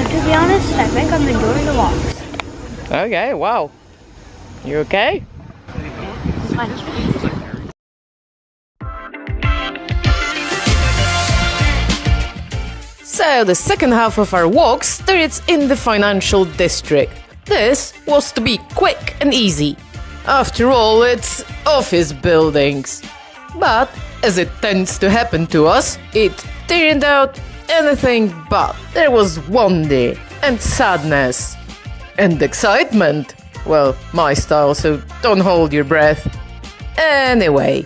to be honest, I think I'm enjoying the walks. Okay, wow. You okay? So the second half of our walk starts in the financial district. This was to be quick and easy. After all, it's office buildings. But, as it tends to happen to us, it turned out anything but. There was wonder and sadness and excitement. Well, my style, so don't hold your breath. Anyway.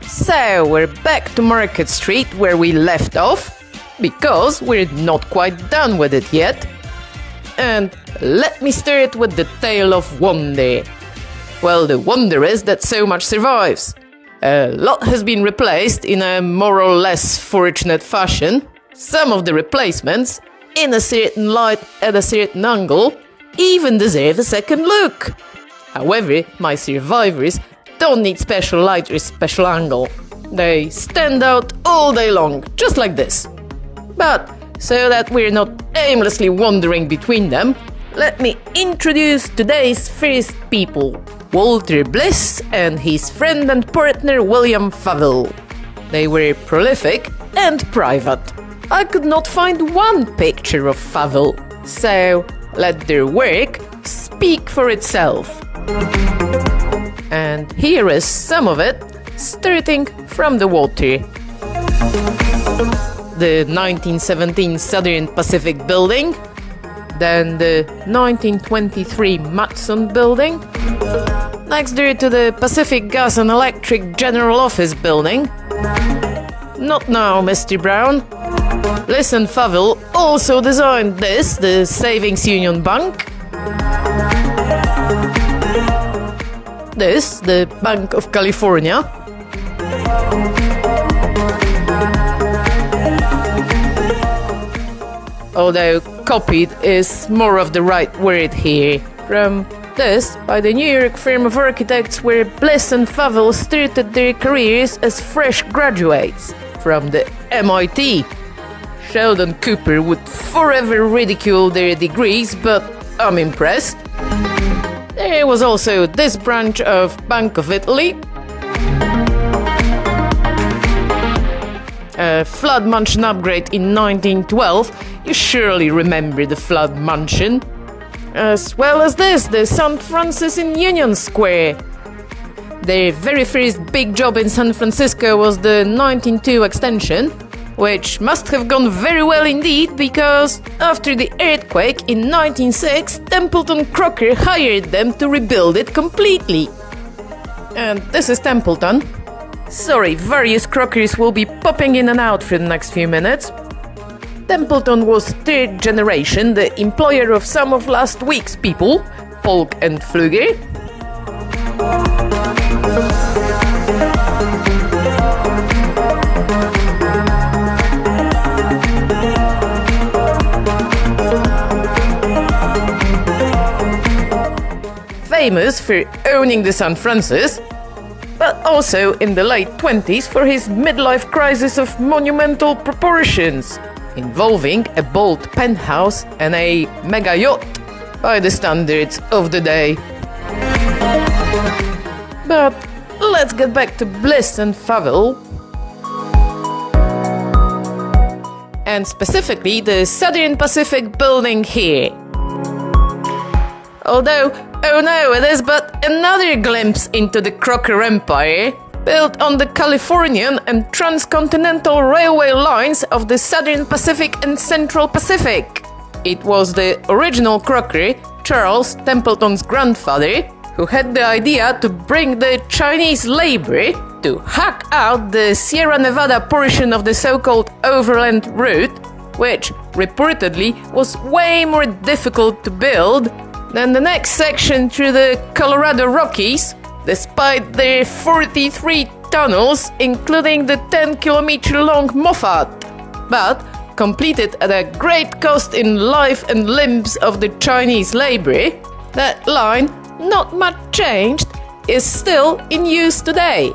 So, we're back to Market Street where we left off, because we're not quite done with it yet. And let me start with the tale of wonder. Well, the wonder is that so much survives. A lot has been replaced in a more or less fortunate fashion. Some of the replacements, in a certain light at a certain angle, even deserve a second look. However, my survivors don't need special light or special angle. They stand out all day long, just like this. But, so that we're not aimlessly wandering between them, let me introduce today's first people. Walter Bliss and his friend and partner William Faville. They were prolific and private. I could not find one picture of Faville, so let their work speak for itself. And here is some of it, starting from the water. The 1917 Southern Pacific Building, then the 1923 Matson Building, next door to the Pacific Gas and Electric General Office Building. Not now, Mr. Brown. Bliss and Faville also designed this, the Savings Union Bank. This, the Bank of California. Although copied is more of the right word here. From this, by the New York firm of architects where Bliss and Faville started their careers as fresh graduates from the MIT. Sheldon Cooper would forever ridicule their degrees, but I'm impressed. There was also this branch of Bank of Italy. A flood mansion upgrade in 1912. You surely remember the flood mansion. As well as this, the St. Francis in Union Square. Their very first big job in San Francisco was the 1902 extension, which must have gone very well indeed, because after the earthquake in 1906, Templeton Crocker hired them to rebuild it completely. And this is Templeton. Sorry, various Crockers will be popping in and out for the next few minutes. Templeton was third generation, the employer of some of last week's people, Polk and Pfluger. Famous for owning the St. Francis, but also in the late 20s for his midlife crisis of monumental proportions, involving a bold penthouse and a mega yacht by the standards of the day. But let's get back to Bliss and Faville, and specifically the Southern Pacific Building here. Although, oh no, it is but another glimpse into the Crocker Empire, built on the Californian and transcontinental railway lines of the Southern Pacific and Central Pacific. It was the original Crocker, Charles, Templeton's grandfather, who had the idea to bring the Chinese labor to hack out the Sierra Nevada portion of the so-called overland route, which reportedly was way more difficult to build than the next section through the Colorado Rockies, despite their 43 tunnels, including the 10-kilometer long Moffat, but completed at a great cost in life and limbs of the Chinese labor. That line, not much changed, is still in use today.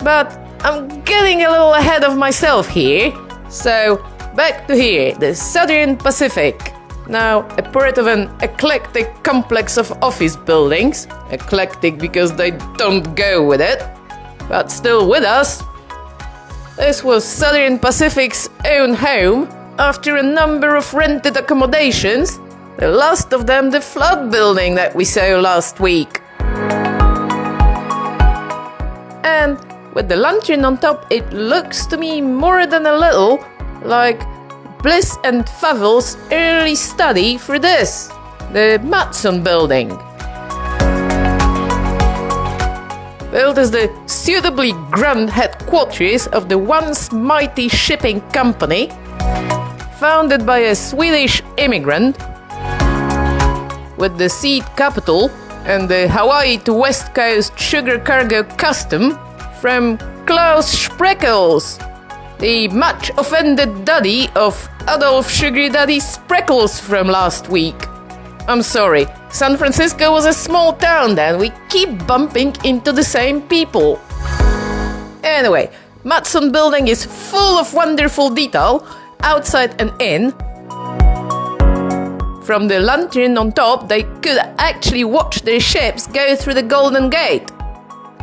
But I'm getting a little ahead of myself here. So, back to here, the Southern Pacific. Now a part of an eclectic complex of office buildings. Eclectic because they don't go with it, but still with us. This was Southern Pacific's own home after a number of rented accommodations, the last of them the flood building that we saw last week. And with the lantern on top, it looks to me more than a little like Bliss and Faville's early study for this, the Matson building. Built as the suitably grand headquarters of the once mighty shipping company, founded by a Swedish immigrant, with the seed capital and the Hawaii to West Coast sugar cargo custom from Klaus Spreckels, the much offended daddy of Adolf Sugar Daddy Spreckels from last week. I'm sorry, San Francisco was a small town then, we keep bumping into the same people. Anyway, Matson building is full of wonderful detail, outside and in. From the lantern on top, they could actually watch their ships go through the Golden Gate,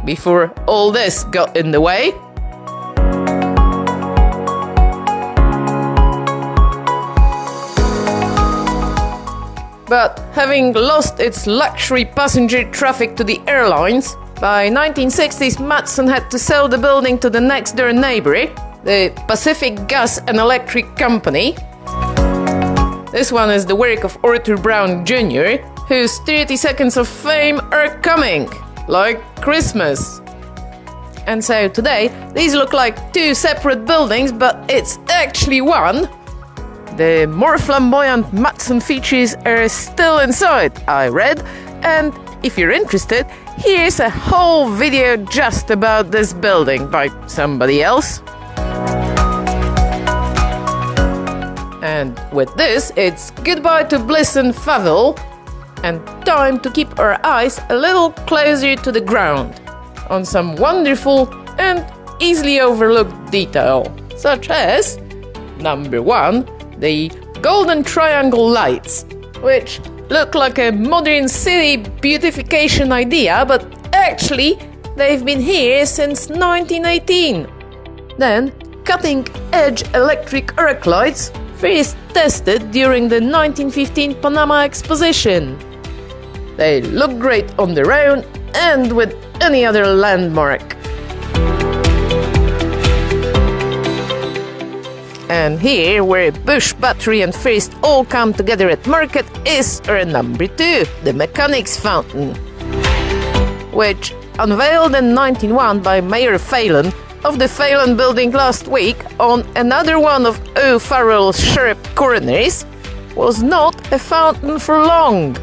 before all this got in the way. But having lost its luxury passenger traffic to the airlines, by 1960s Matson had to sell the building to the next door neighbor, the Pacific Gas and Electric Company. This one is the work of Arthur Brown Jr., whose 30 seconds of fame are coming, like Christmas. And so today, these look like two separate buildings, but it's actually one. The more flamboyant Matson features are still inside, I read, and if you're interested, here's a whole video just about this building by somebody else. And with this, it's goodbye to Bliss and Faville, and time to keep our eyes a little closer to the ground, on some wonderful and easily overlooked detail, such as, number 1, the Golden Triangle lights, which look like a modern city beautification idea, but actually they've been here since 1918. Then, cutting-edge electric arc lights, first tested during the 1915 Panama Exposition. They look great on their own and with any other landmark. And here, where Bush, Battery and First all come together at Market, is our number 2, the Mechanics Fountain, which, unveiled in 1901 by Mayor Phelan of the Phelan Building last week on another one of O'Farrell's sharp corners, was not a fountain for long.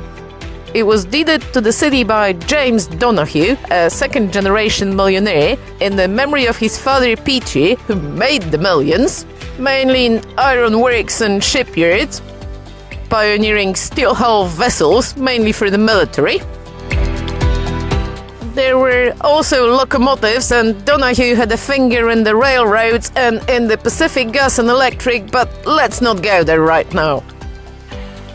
It was deeded to the city by James Donahue, a second-generation millionaire, in the memory of his father Peachy, who made the millions, mainly in ironworks and shipyards, pioneering steel-hull vessels, mainly for the military. There were also locomotives, and Donahue had a finger in the railroads and in the Pacific Gas and Electric, but let's not go there right now.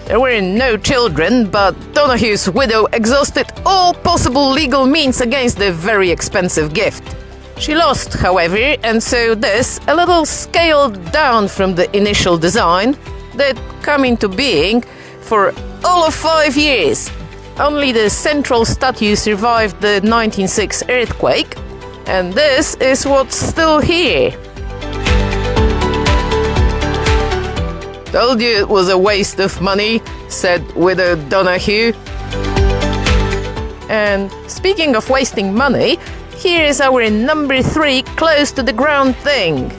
There were no children, but Donahue's widow exhausted all possible legal means against the very expensive gift. She lost, however, and so this, a little scaled down from the initial design, did come into being for all of 5 years. Only the central statue survived the 1906 earthquake, and this is what's still here. Told you it was a waste of money, said widow Donahue. And speaking of wasting money, here is our number 3 close to the ground thing.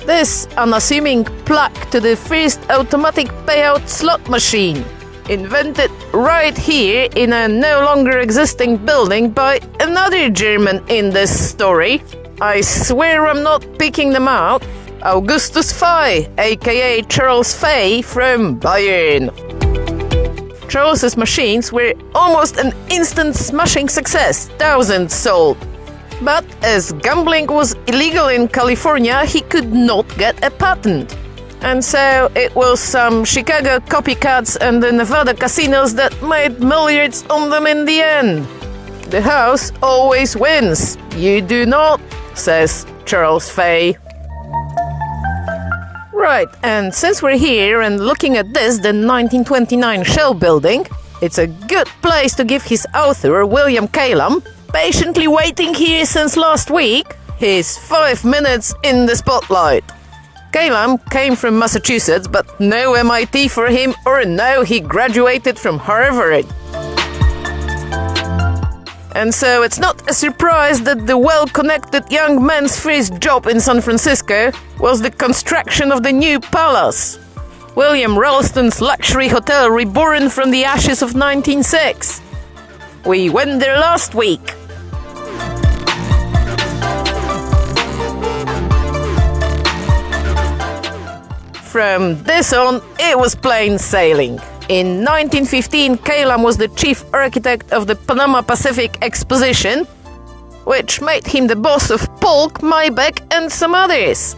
This unassuming plaque to the first automatic payout slot machine, invented right here in a no longer existing building by another German in this story, I swear I'm not picking them out. Augustus Fay, aka Charles Fay from Bayern. Charles's machines were almost an instant smashing success, thousands sold. But as gambling was illegal in California, he could not get a patent. And so it was some Chicago copycats and the Nevada casinos that made milliards on them in the end. The house always wins. You do not, says Charles Fay. Right, and since we're here and looking at this, the 1929 Shell building, it's a good place to give his author, William Kehlam, patiently waiting here since last week, his 5 minutes in the spotlight. Kehlam came from Massachusetts, but no MIT for him, or no, he graduated from Harvard. And so it's not a surprise that the well-connected young man's first job in San Francisco was the construction of the new palace. William Ralston's luxury hotel reborn from the ashes of 1906. We went there last week. From this on, it was plain sailing. In 1915, Kehlam was the chief architect of the Panama Pacific Exposition, which made him the boss of Polk, Maybach, and some others.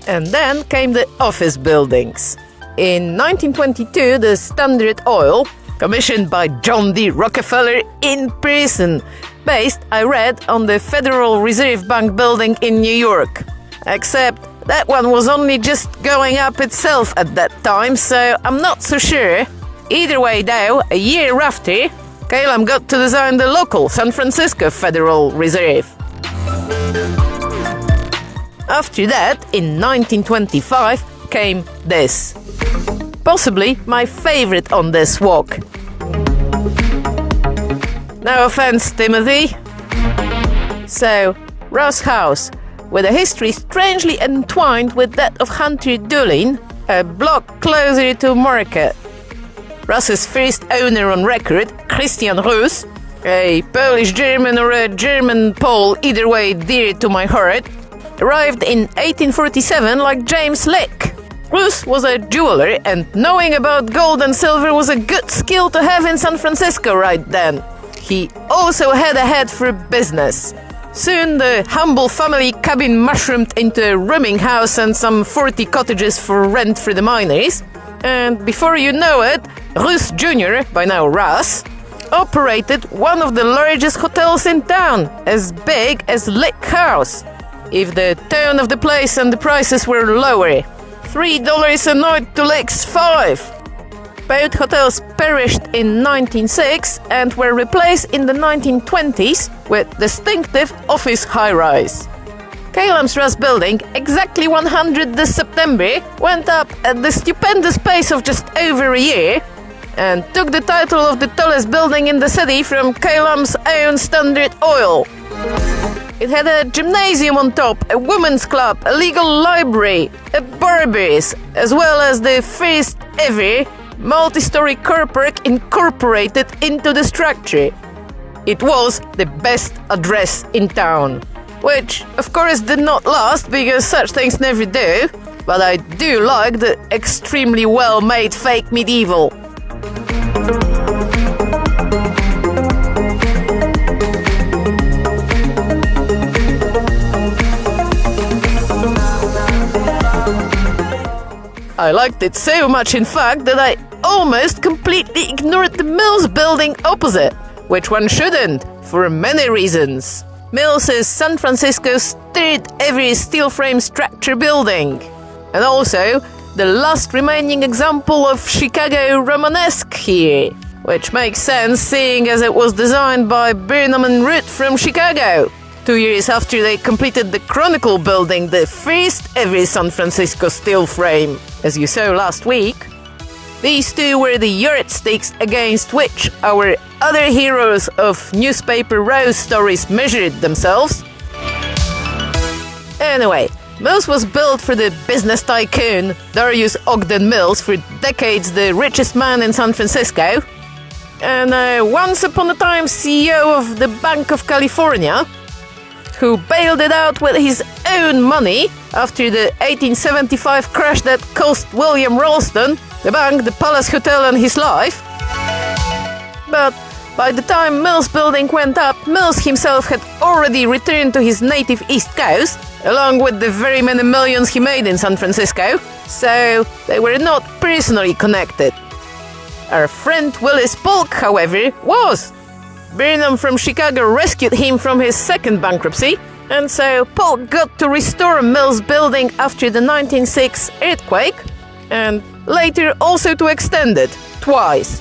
And then came the office buildings. In 1922, the Standard Oil, commissioned by John D. Rockefeller in person, based, I read, on the Federal Reserve Bank building in New York. Except that one was only just going up itself at that time, so I'm not so sure. Either way though, a year after, Kehlam got to design the local San Francisco Federal Reserve. After that, in 1925, came this. Possibly my favorite on this walk. No offense, Timothy. So, Russ House, with a history strangely entwined with that of Hunter Dulin, a block closer to Market. Russ's first owner on record, Christian Russ, a Polish-German or a German-Pole, either way dear to my heart, arrived in 1847 like James Lick. Russ was a jeweler, and knowing about gold and silver was a good skill to have in San Francisco right then. He also had a head for business. Soon the humble family cabin mushroomed into a rooming house and some 40 cottages for rent for the miners. And before you know it, Russ Jr., by now Russ, operated one of the largest hotels in town, as big as Lick House, if the tone of the place and the prices were lower. $3 a night to Lick's $5. Both hotels perished in 1906 and were replaced in the 1920s with distinctive office high-rise. Kehlam's Russ Building, exactly 100 this September, went up at the stupendous pace of just over a year and took the title of the tallest building in the city from Kehlam's own Standard Oil. It had a gymnasium on top, a women's club, a legal library, a Barbary's, as well as the first ever multi-story car park incorporated into the structure. It was the best address in town, which of course did not last because such things never do, but I do like the extremely well-made fake medieval. I liked it so much, in fact, that I almost completely ignored the Mills building opposite, which one shouldn't, for many reasons. Mills is San Francisco's third ever steel frame structure building, and also the last remaining example of Chicago Romanesque here, which makes sense seeing as it was designed by Burnham and Root from Chicago, 2 years after they completed the Chronicle building, the first ever San Francisco steel frame, as you saw last week. These two were the yardsticks against which our other heroes of newspaper rose stories measured themselves. Anyway, Mills was built for the business tycoon Darius Ogden Mills, for decades the richest man in San Francisco. and once upon a time CEO of the Bank of California, who bailed it out with his own money after the 1875 crash that cost William Ralston, the bank, the Palace Hotel and his life. But by the time Mills Building went up, Mills himself had already returned to his native East Coast, along with the very many millions he made in San Francisco, so they were not personally connected. Our friend Willis Polk, however, was. Burnham from Chicago rescued him from his second bankruptcy, and so Polk got to restore Mills Building after the 1906 earthquake, and later also to extend it twice.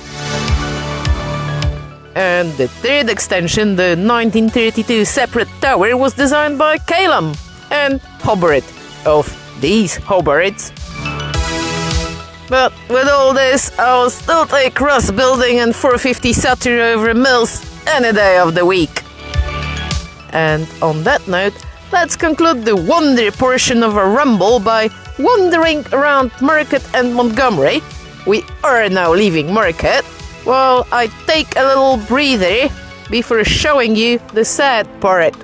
And the third extension, the 1932 separate tower, was designed by Kehlam and Hobart of these Hobarts. But with all this, I'll still take Russ Building and 450 Sutter over Mills any day of the week. And on that note, let's conclude the wonder portion of our rumble by wandering around Market and Montgomery. We are now leaving Market, while I take a little breather before showing you the sad part.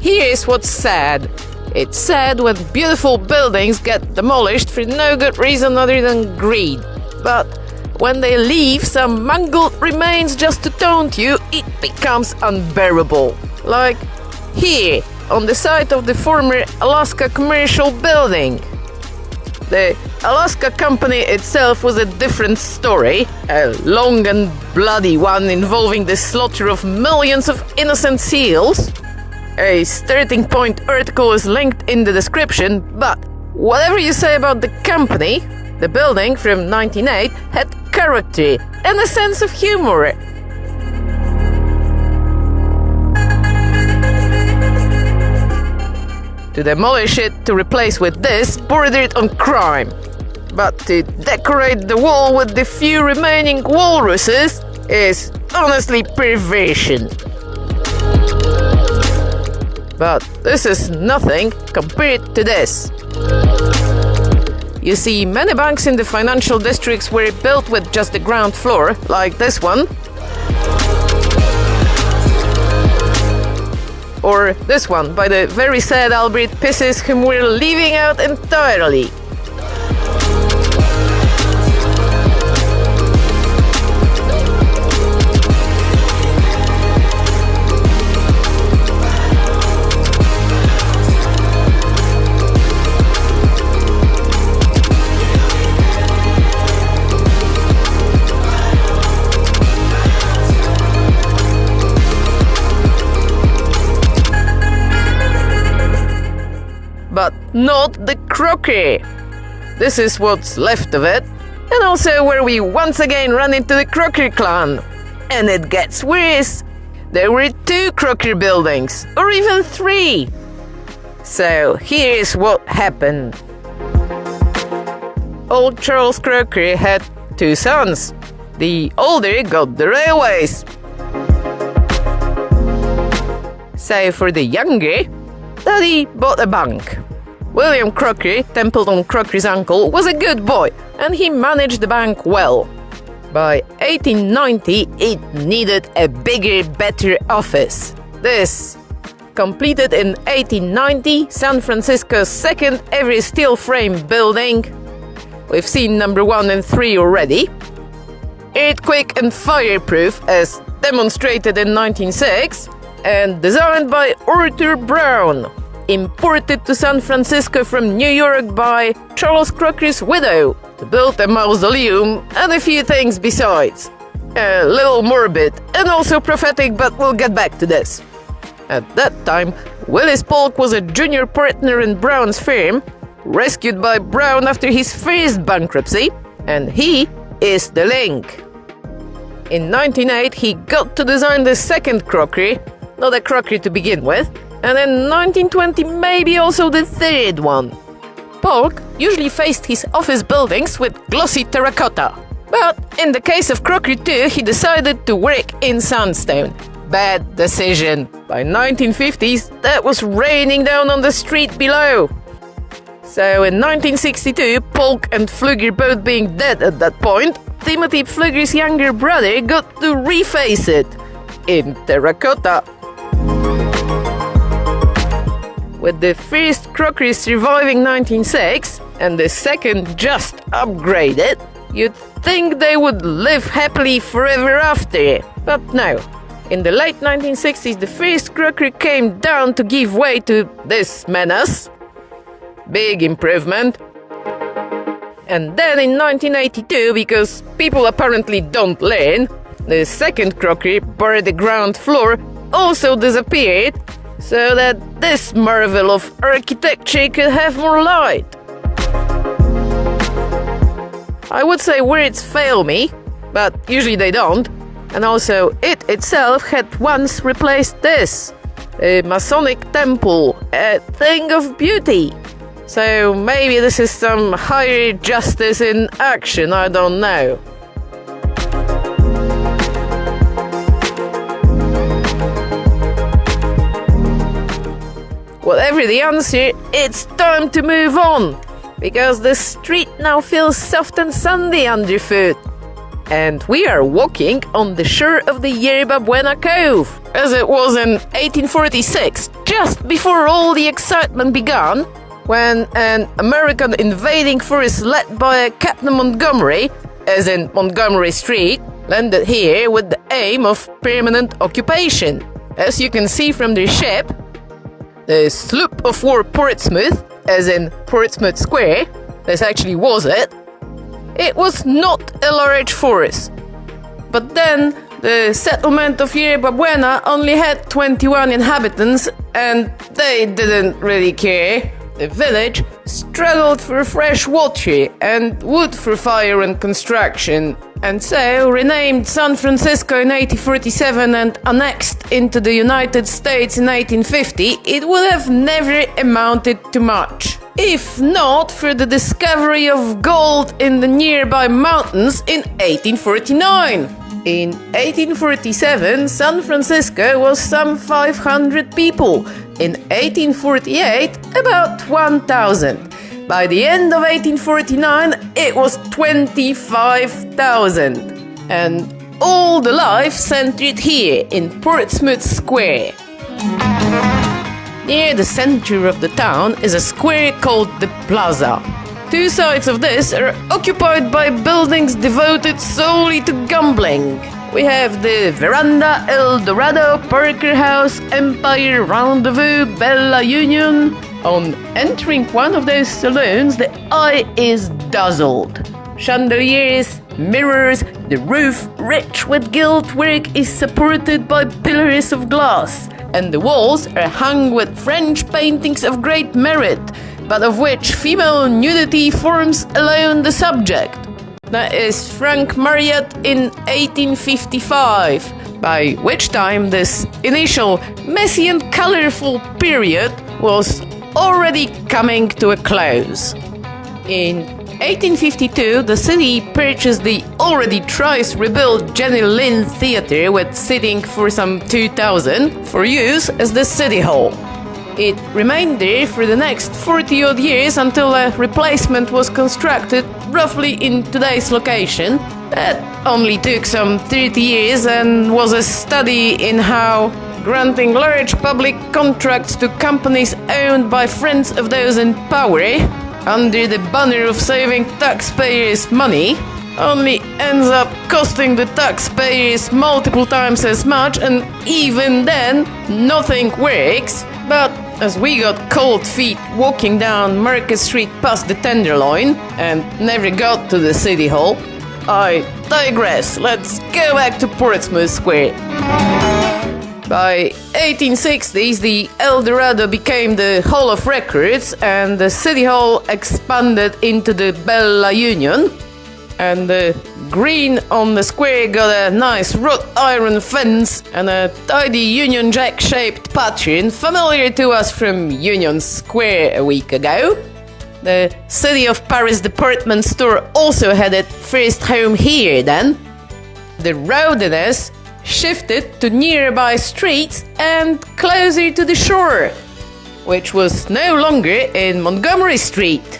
here's what's sad. It's sad when beautiful buildings get demolished for no good reason other than greed. But when they leave some mangled remains just to taunt you, it becomes unbearable. Like here, on the site of the former Alaska Commercial Building. The Alaska Company itself was a different story, a long and bloody one involving the slaughter of millions of innocent seals. A starting point article is linked in the description, but whatever you say about the company, the building from 1908 had character and a sense of humor. To demolish it to replace with this bordered on crime. But to decorate the wall with the few remaining walruses is honestly perversion. But this is nothing compared to this. You see, many banks in the financial districts were built with just the ground floor, like this one. Or this one, by the very sad Albert Pisses, whom we're leaving out entirely. But not the Crocker. This is what's left of it, and also where we once again run into the Crocker clan. And it gets worse. There were 2 Crocker buildings, or even 3. So here's what happened. Old Charles Crocker had 2 sons. The older got the railways. So for the younger, Daddy bought a bank. William Crocker, Templeton Crocker's uncle, was a good boy, and he managed the bank well. By 1890, it needed a bigger, better office. This, completed in 1890, San Francisco's second ever steel frame building. We've seen number 1 and 3 already. Earthquake and fireproof, as demonstrated in 1906, and designed by Arthur Brown. Imported to San Francisco from New York by Charles Crocker's widow to build a mausoleum and a few things besides. A little morbid and also prophetic, but we'll get back to this. At that time, Willis Polk was a junior partner in Brown's firm, rescued by Brown after his first bankruptcy, and he is the link. In 1908, he got to design the second Crocker, not a Crocker to begin with, and in 1920 maybe also the third one. Polk usually faced his office buildings with glossy terracotta, but in the case of Crocker too, he decided to work in sandstone. Bad decision. By 1950s, that was raining down on the street below. So in 1962, Polk and Pfluger both being dead at that point, Timothy Pfluger's younger brother got to reface it in terracotta. With the first Crocker surviving 1906 and the second just upgraded, you'd think they would live happily forever after. But no. In the late 1960s, the first Crocker came down to give way to this menace. Big improvement. And then in 1982, because people apparently don't learn, the second Crocker, bar the ground floor, also disappeared, so that this marvel of architecture could have more light. I would say words fail me, but usually they don't. And also, it itself had once replaced this, a Masonic temple, a thing of beauty. So maybe this is some higher justice in action, I don't know. Whatever the answer, it's time to move on, because the street now feels soft and sandy underfoot. and we are walking on the shore of the Yerba Buena Cove, as it was in 1846, just before all the excitement began, when an American invading force led by Captain Montgomery, as in Montgomery Street, landed here with the aim of permanent occupation. As you can see from the ship, the sloop of war Portsmouth, as in Portsmouth Square, this actually was it, it was not a large force. But then, the settlement of Yerba Buena only had 21 inhabitants, and they didn't really care. The village struggled for fresh water and wood for fire and construction, and so, renamed San Francisco in 1847 and annexed into the United States in 1850, it would have never amounted to much, if not for the discovery of gold in the nearby mountains in 1849. In 1847, San Francisco was some 500 people. In 1848, about 1,000. By the end of 1849, it was 25,000. And all the life centered here in Portsmouth Square. Near the center of the town is a square called the Plaza. Two sides of this are occupied by buildings devoted solely to gambling. We have the Veranda, El Dorado, Parker House, Empire, Rendezvous, Bella Union. On entering one of those saloons, the eye is dazzled. Chandeliers, mirrors, the roof, rich with gilt work, is supported by pillars of glass, and the walls are hung with French paintings of great merit, but of which female nudity forms alone the subject. That is Frank Marriott in 1855, by which time this initial messy and colorful period was already coming to a close. In 1852, the city purchased the already thrice rebuilt Jenny Lind Theatre with seating for some 2,000 for use as the City Hall. It remained there for the next 40-odd years until a replacement was constructed roughly in today's location. That only took some 30 years and was a study in how granting large public contracts to companies owned by friends of those in power, under the banner of saving taxpayers' money, only ends up costing the taxpayers multiple times as much, and even then, nothing works. But as we got cold feet walking down Market Street past the Tenderloin and never got to the City Hall, I digress. Let's go back to Portsmouth Square. By 1860s, the El Dorado became the Hall of Records and the City Hall expanded into the Bella Union, and the green on the square got a nice wrought iron fence and a tidy Union Jack-shaped pattern familiar to us from Union Square a week ago. The City of Paris department store also had its first home here then. The rowdiness shifted to nearby streets and closer to the shore, which was no longer in Montgomery Street.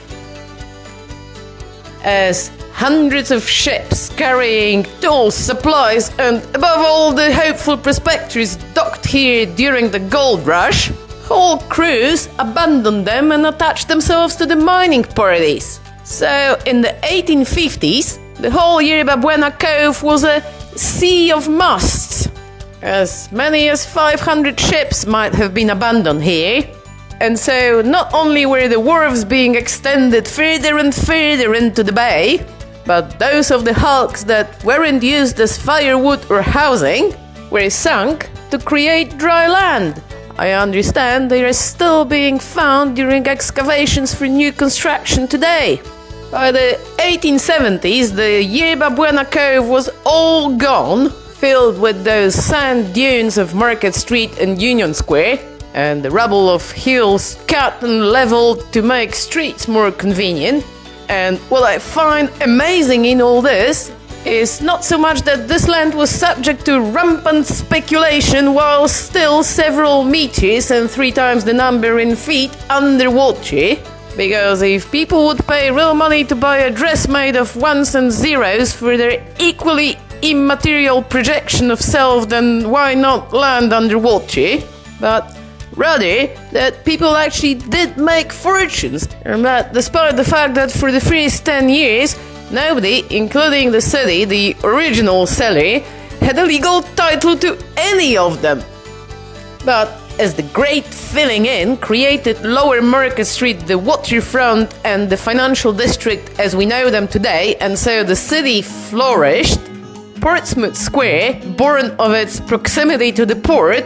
As hundreds of ships carrying tools, supplies, and above all the hopeful prospectors docked here during the gold rush, whole crews abandoned them and attached themselves to the mining parties. So in the 1850s, the whole Yerba Buena Cove was a sea of masts. As many as 500 ships might have been abandoned here. And so not only were the wharves being extended further and further into the bay, but those of the hulks that weren't used as firewood or housing were sunk to create dry land. I understand they are still being found during excavations for new construction today. By the 1870s, the Yerba Buena Cove was all gone, filled with those sand dunes of Market Street and Union Square, and the rubble of hills cut and leveled to make streets more convenient. And what I find amazing in all this is not so much that this land was subject to rampant speculation while still several meters and 3 times the number in feet underwater, Because if people would pay real money to buy a dress made of ones and zeros for their equally immaterial projection of self, then why not land underwater? But rather, that people actually did make fortunes, and that despite the fact that for the first 10 years, nobody, including the city, the original seller, had a legal title to any of them. But as the great filling in created Lower Market Street, the waterfront, and the financial district as we know them today, and so the city flourished, Portsmouth Square, born of its proximity to the port,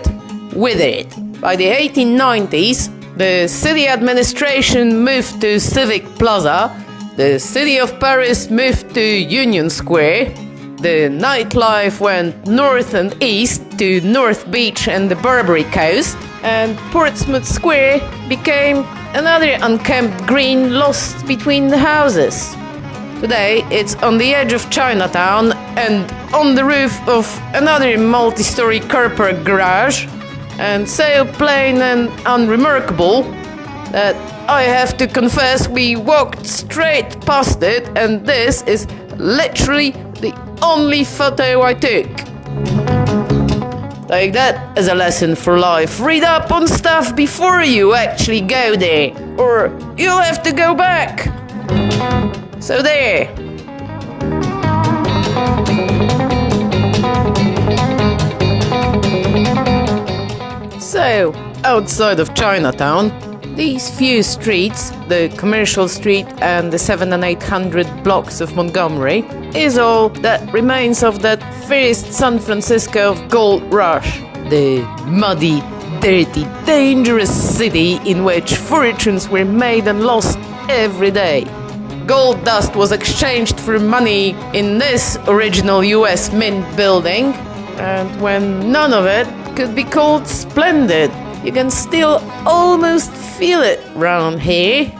withered. By the 1890s, the city administration moved to Civic Plaza, the city of Paris moved to Union Square, the nightlife went north and east to North Beach and the Barbary coast, and Portsmouth Square became another unkempt green lost between the houses. Today, it's on the edge of Chinatown and on the roof of another multi-story car park garage, and so plain and unremarkable that I have to confess we walked straight past it, and this is literally the only photo I took. Take that as a lesson for life. Read up on stuff before you actually go there, or you'll have to go back. So there. So, outside of Chinatown, these few streets, the Commercial Street and the 700 and 800 blocks of Montgomery, is all that remains of that first San Francisco of gold rush. The muddy, dirty, dangerous city in which fortunes were made and lost every day. Gold dust was exchanged for money in this original US Mint building, and when none of it could be called splendid, you can still almost feel it round here.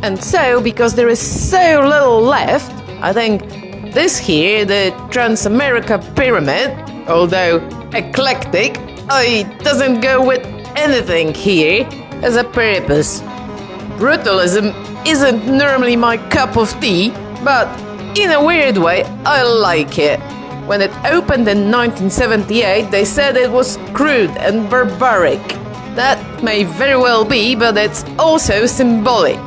And so, because there is so little left, I think this here, the Transamerica Pyramid, although eclectic, it doesn't go with anything here, has a purpose. Brutalism isn't normally my cup of tea, but in a weird way, I like it. When it opened in 1978, they said it was crude and barbaric. That may very well be, but it's also symbolic.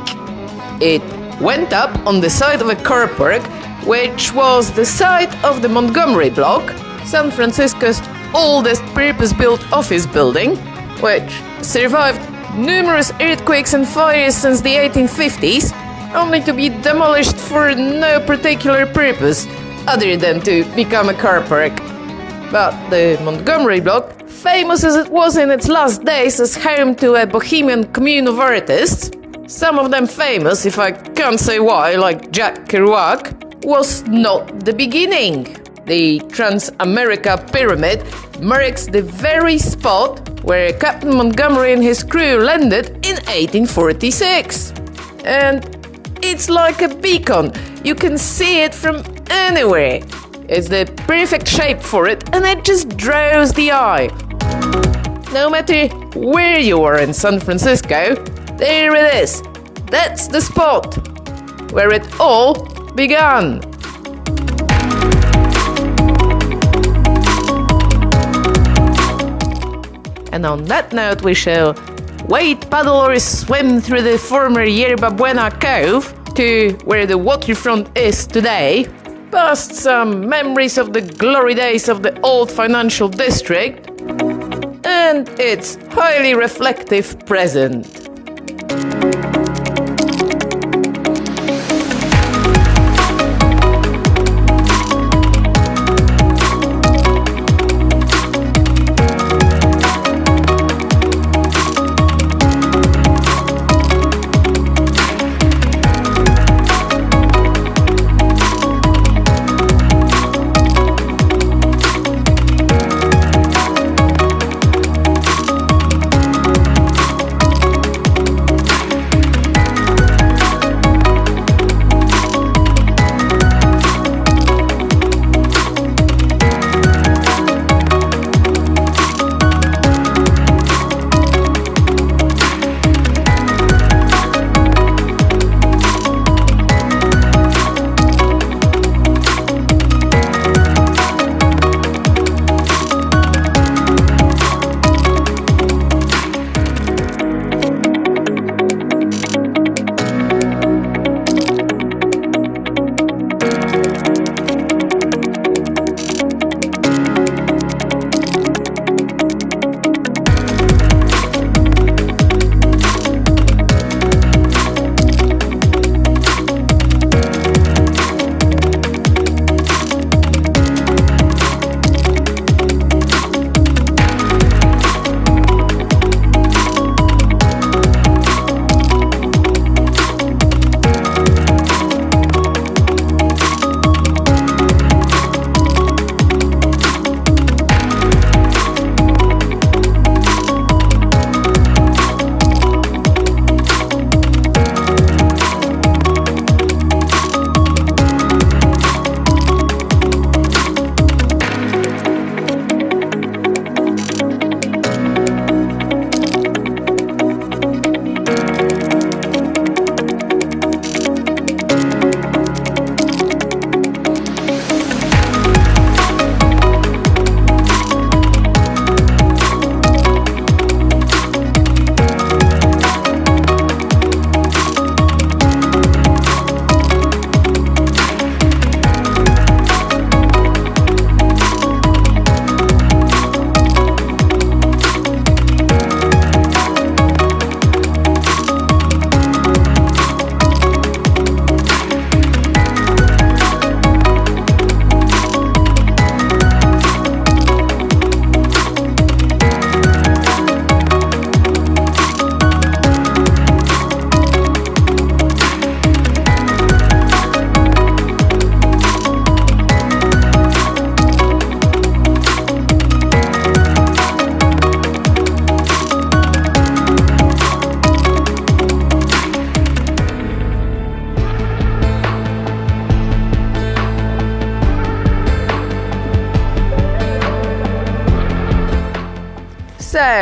It went up on the site of a car park, which was the site of the Montgomery block, San Francisco's oldest purpose-built office building, which survived numerous earthquakes and fires since the 1850s, only to be demolished for no particular purpose other than to become a car park. But the Montgomery block, famous as it was in its last days as home to a bohemian commune of artists, some of them famous, if I can't say why, like Jack Kerouac, was not the beginning. The Transamerica Pyramid marks the very spot where Captain Montgomery and his crew landed in 1846. And it's like a beacon. You can see it from anywhere. It's the perfect shape for it, and it just draws the eye. No matter where you are in San Francisco, there it is. That's the spot where it all began. And on that note, we shall wade, paddle or swim through the former Yerba Buena Cove to where the waterfront is today, past some memories of the glory days of the old financial district, and its highly reflective present.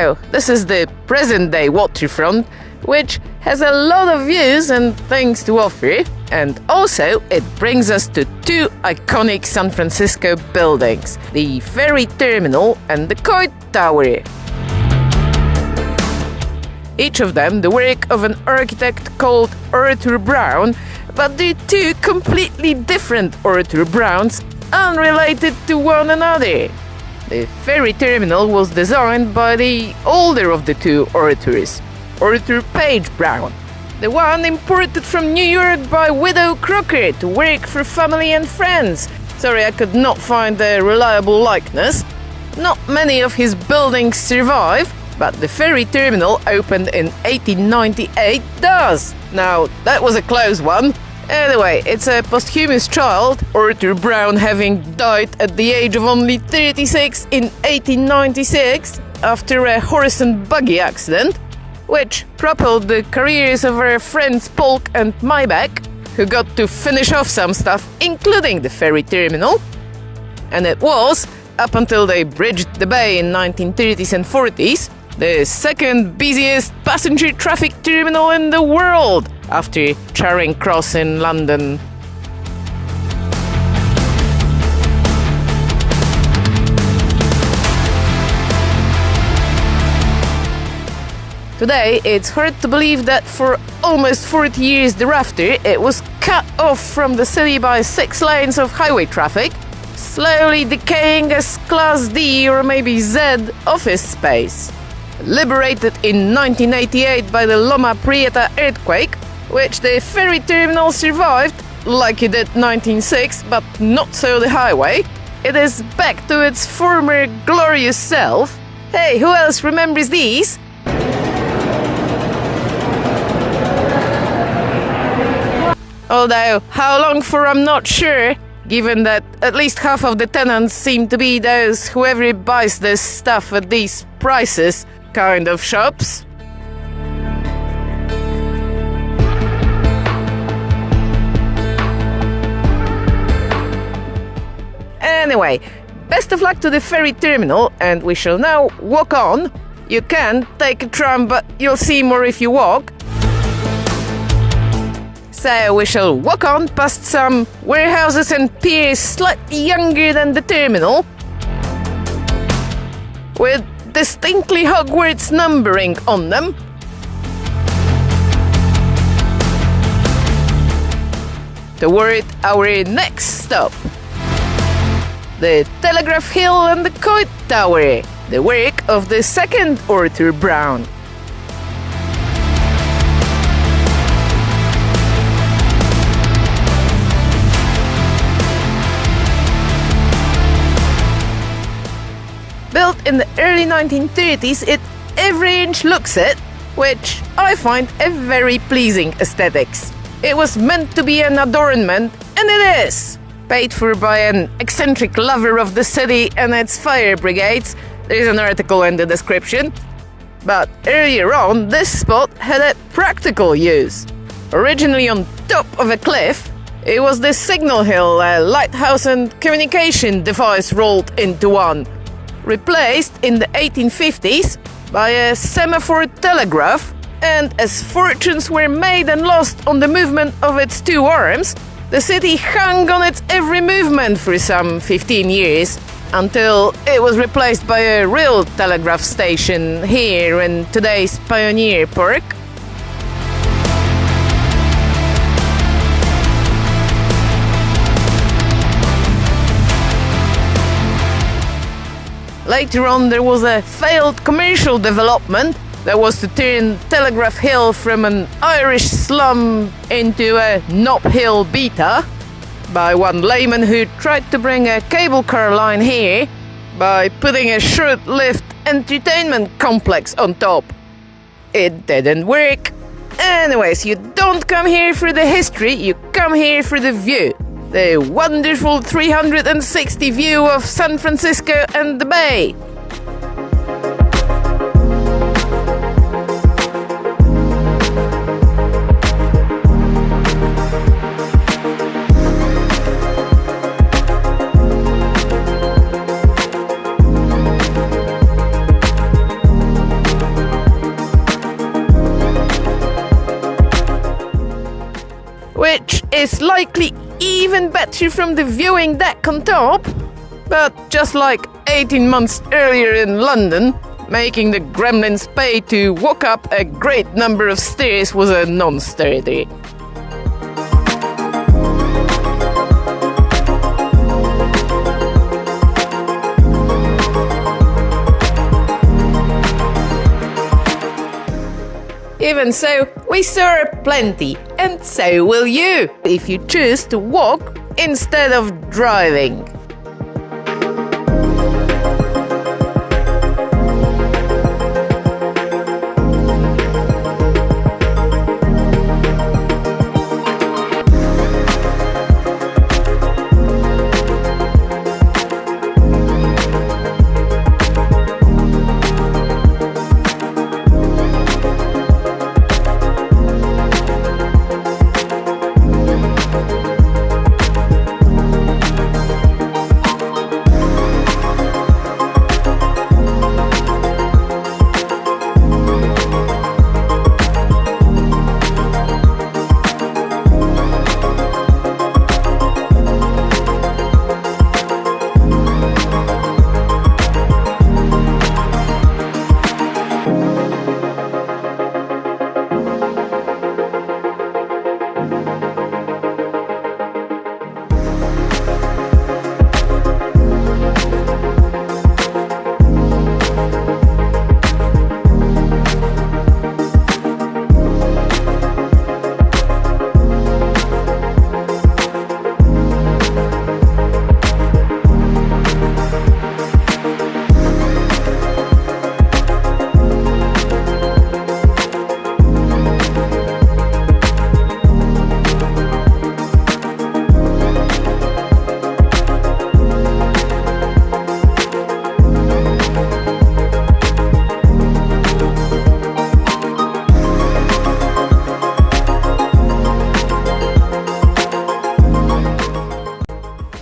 So, this is the present-day waterfront, which has a lot of views and things to offer, and also it brings us to two iconic San Francisco buildings, the Ferry Terminal and the Coit Tower. Each of them the work of an architect called Arthur Brown, but they're two completely different Arthur Browns, unrelated to one another. The Ferry Terminal was designed by the older of the two Arthurs, Arthur Page Brown, the one imported from New York by widow Crocker to work for family and friends. Sorry, I could not find a reliable likeness. Not many of his buildings survive, but the Ferry Terminal opened in 1898 does. Now, that was a close one. Anyway, it's a posthumous child, Arthur Brown having died at the age of only 36 in 1896 after a horse and buggy accident, which propelled the careers of our friends Polk and Maybach, who got to finish off some stuff, including the Ferry Terminal. And it was, up until they bridged the bay in 1930s and 40s, the second busiest passenger traffic terminal in the world, after Charing Cross in London. Today, it's hard to believe that for almost 40 years thereafter, it was cut off from the city by 6 lanes of highway traffic, slowly decaying as Class D or maybe Z office space. Liberated in 1988 by the Loma Prieta earthquake, which the ferry terminal survived, like it did 1906, but not so the highway, it is back to its former glorious self. Hey, who else remembers these? Although, how long for I'm not sure, given that at least half of the tenants seem to be those whoever buys this stuff at these prices kind of shops. Anyway, best of luck to the ferry terminal, and we shall now walk on. You can take a tram, but you'll see more if you walk. So we shall walk on past some warehouses and piers slightly younger than the terminal, with distinctly Hogwarts numbering on them. Toward our next stop, the Telegraph Hill and the Coit Tower, the work of the second Arthur Brown. Built in the early 1930s, it every inch looks it, which I find a very pleasing aesthetics. It was meant to be an adornment, and it is! Paid for by an eccentric lover of the city and its fire brigades. There's an article in the description. But earlier on, this spot had a practical use. Originally on top of a cliff, it was the signal hill, a lighthouse and communication device rolled into one. Replaced in the 1850s by a semaphore telegraph, and as fortunes were made and lost on the movement of its 2 arms, the city hung on its every movement for some 15 years, until it was replaced by a real telegraph station here in today's Pioneer Park. Later on, there was a failed commercial development that was to turn Telegraph Hill from an Irish slum into a Nob Hill beta by one layman who tried to bring a cable car line here by putting a short-lived entertainment complex on top. It didn't work. Anyways, you don't come here for the history, you come here for the view. The wonderful 360 view of San Francisco and the Bay. Which is likely even better from the viewing deck on top, but just like 18 months earlier in London, making the gremlins pay to walk up a great number of stairs was a non-starter. Even so, we saw plenty, and so will you, if you choose to walk instead of driving.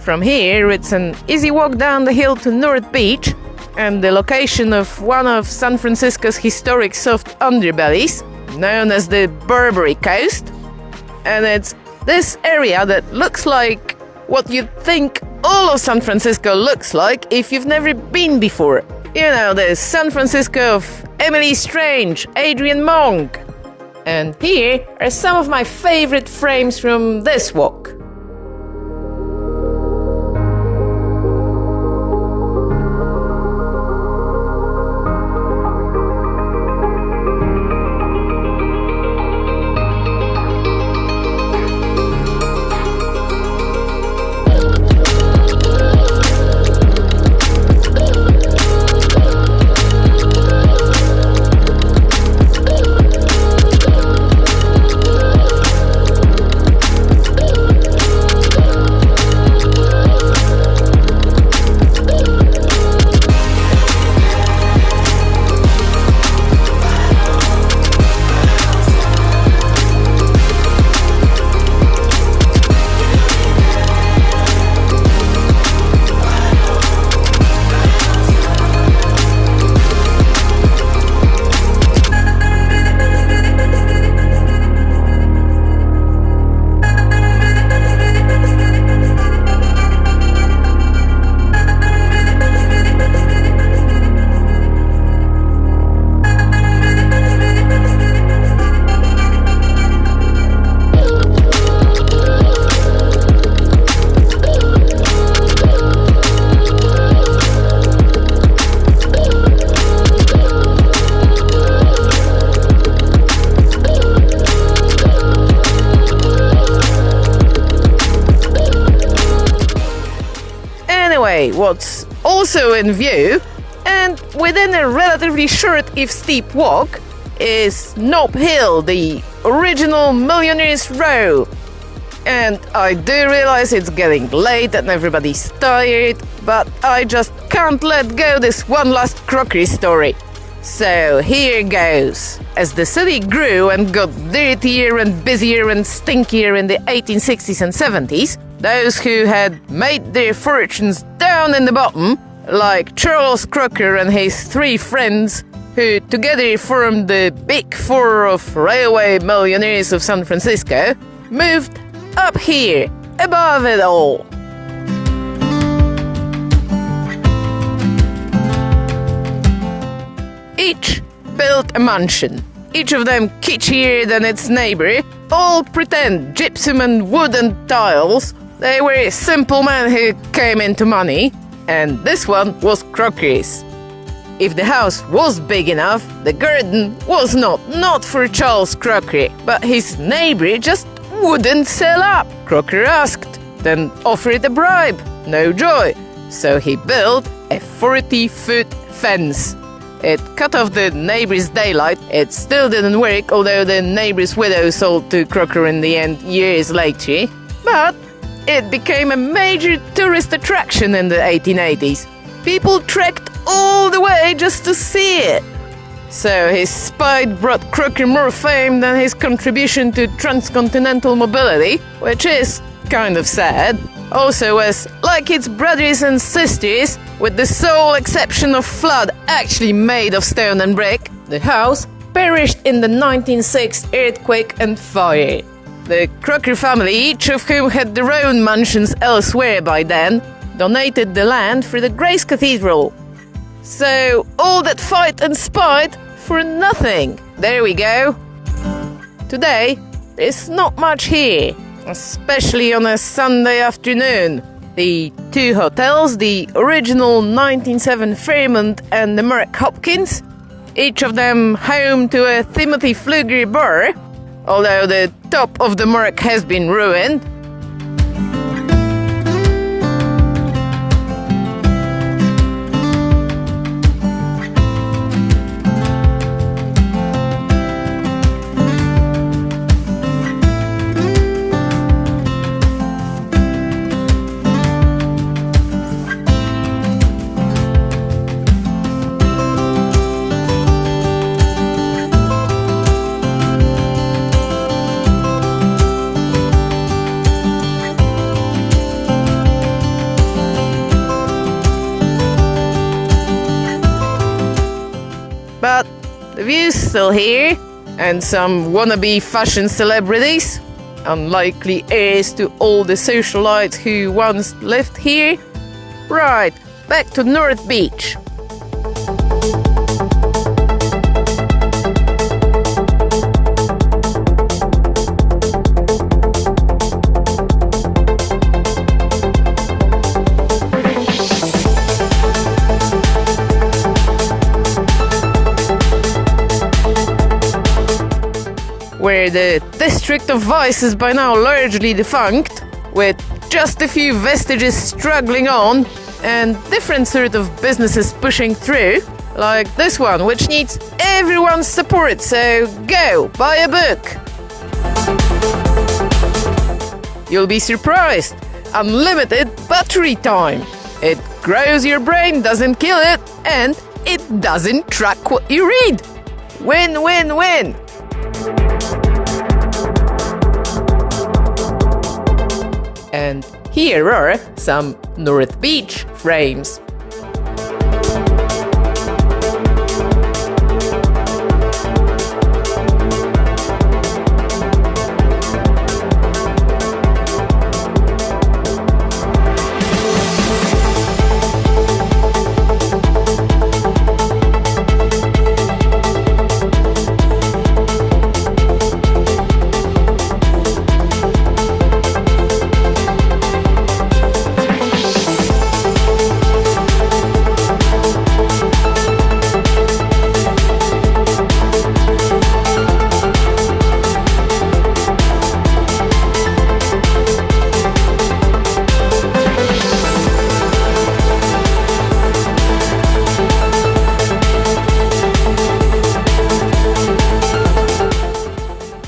From here, it's an easy walk down the hill to North Beach, and the location of one of San Francisco's historic soft underbellies, known as the Barbary Coast. And it's this area that looks like what you'd think all of San Francisco looks like if you've never been before. You know, the San Francisco of Emily Strange, Adrian Monk. And here are some of my favorite frames from this walk. What's also in view, and within a relatively short if steep walk, is Nob Hill, the original Millionaire's Row. And I do realize it's getting late and everybody's tired, but I just can't let go this one last crockery story. So here goes. As the city grew and got dirtier and busier and stinkier in the 1860s and 70s, those who had made their fortunes down in the bottom, like Charles Crocker and his three friends, who together formed the Big Four of railway millionaires of San Francisco, moved up here, above it all. Each built a mansion, each of them kitschier than its neighbor, all pretend gypsum and wood and tiles. They were simple men who came into money, and this one was Crocker's. If the house was big enough, the garden was not for Charles Crocker, but his neighbor just wouldn't sell up. Crocker asked, then offered a bribe. No joy. So he built a 40-foot fence. It cut off the neighbor's daylight. It still didn't work, although the neighbor's widow sold to Crocker in the end years later. But it became a major tourist attraction in the 1880s. People trekked all the way just to see it. So his spite brought Crocker more fame than his contribution to transcontinental mobility, which is kind of sad. Also, as, like its brothers and sisters, with the sole exception of Flood actually made of stone and brick, the house perished in the 1906 earthquake and fire. The Crocker family, each of whom had their own mansions elsewhere by then, donated the land for the Grace Cathedral. So, all that fight and spite for nothing. There we go. Today, there's not much here, especially on a Sunday afternoon. The two hotels, the original 1907 Fairmont and the Mark Hopkins, each of them home to a Timothy Pfluger bar, although the top of the Mark has been ruined. still here, and some wannabe fashion celebrities, unlikely heirs to all the socialites who once lived here. Right, back to North Beach. Where the District of Vice is by now largely defunct, with just a few vestiges struggling on, and different sort of businesses pushing through, like this one, which needs everyone's support, so go, buy a book! You'll be surprised! Unlimited battery time! It grows your brain, doesn't kill it, and it doesn't track what you read! Win, win, win! And here are some North Beach frames.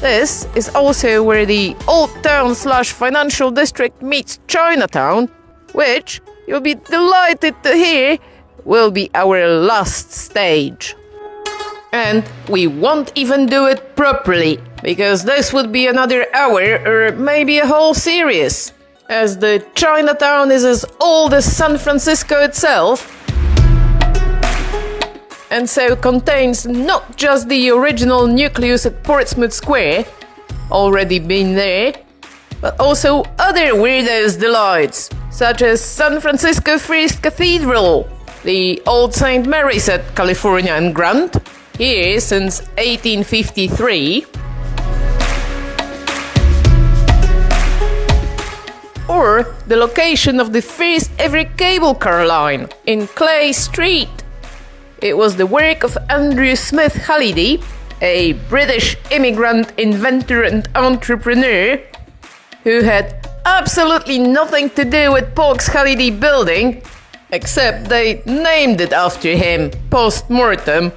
This is also where the Old Town / Financial District meets Chinatown, which, you'll be delighted to hear, will be our last stage. And we won't even do it properly, because this would be another hour or maybe a whole series, as the Chinatown is as old as San Francisco itself, and so contains not just the original nucleus at Portsmouth Square, already been there, but also other weirdos' delights, such as San Francisco First Cathedral, the Old St. Mary's at California and Grant, here since 1853, or the location of the first ever cable car line in Clay Street. It was the work of Andrew Smith Halliday, a British immigrant inventor and entrepreneur, who had absolutely nothing to do with Polk's Halliday building, except they named it after him post-mortem.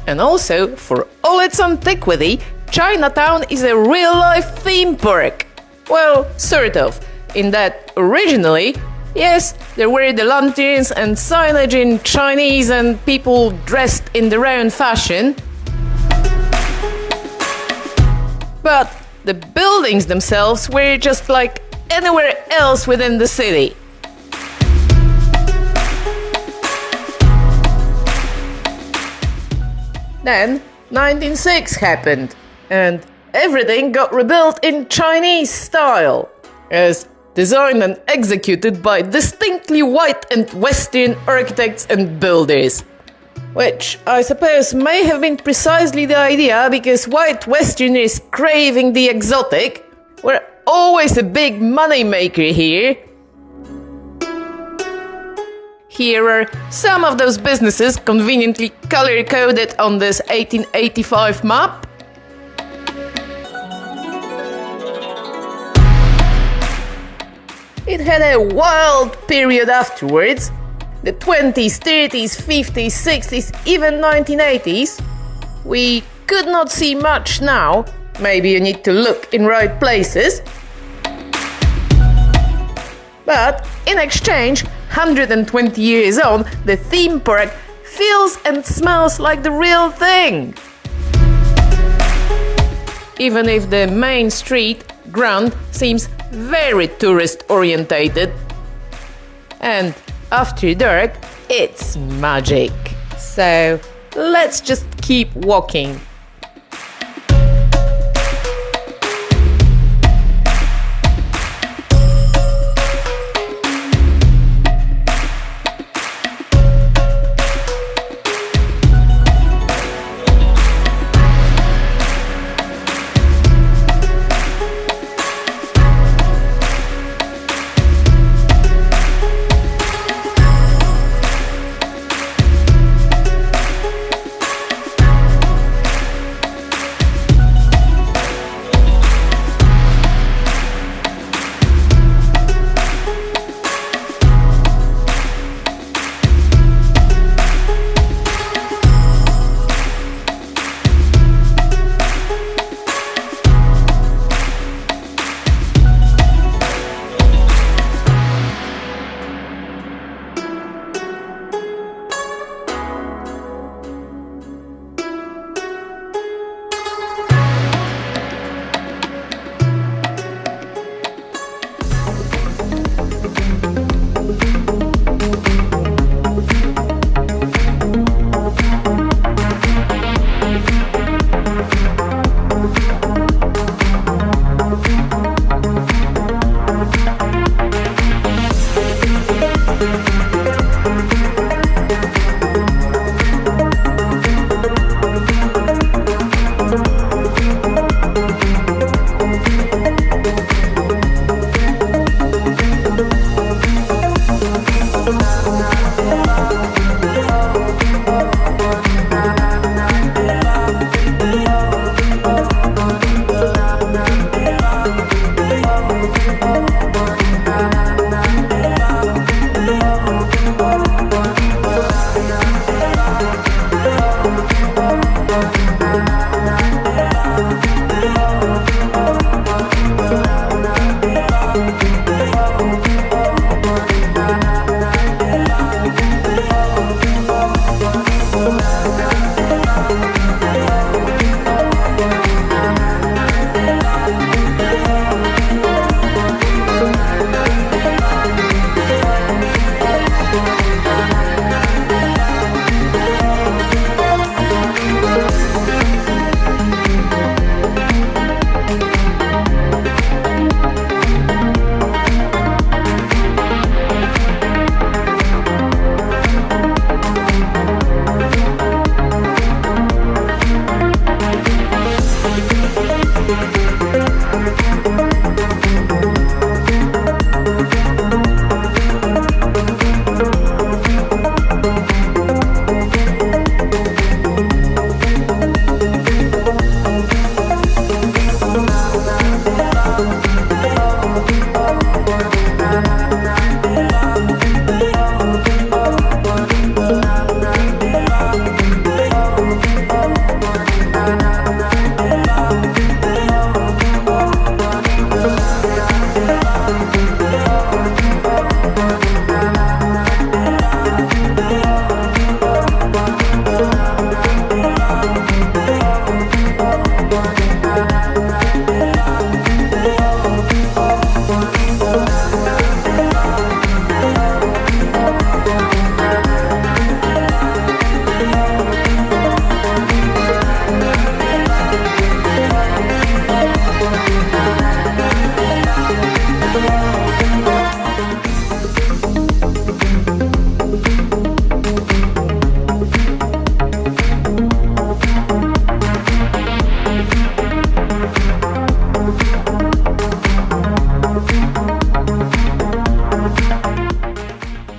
And also, for all its antiquity, Chinatown is a real-life theme park. Well, sort of, in that originally, yes, there were the lanterns and signage in Chinese and people dressed in their own fashion. But the buildings themselves were just like anywhere else within the city. Then 1906 happened, and everything got rebuilt in Chinese style, as designed and executed by distinctly white and Western architects and builders. Which I suppose may have been precisely the idea, because white Westerners craving the exotic were always a big moneymaker here. Here are some of those businesses conveniently color-coded on this 1885 map. It had a wild period afterwards, the 20s, 30s, 50s, 60s, even 1980s. We could not see much now, maybe you need to look in right places. But in exchange, 120 years on, the theme park feels and smells like the real thing. Even if the main street ground seems very tourist-orientated. And after dark, it's magic. So let's just keep walking.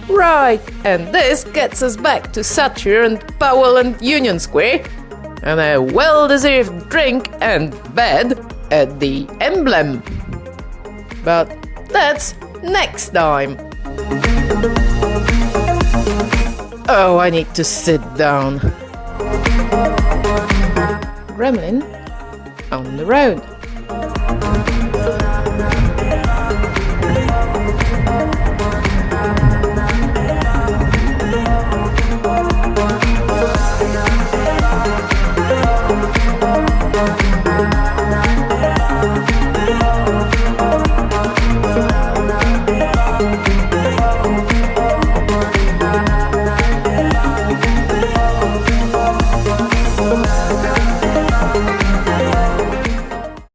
Right, and this gets us back to Satcher and Powell and Union Square, and a well-deserved drink and bed at the Emblem. But that's next time. Oh, I need to sit down. Gremlin on the road.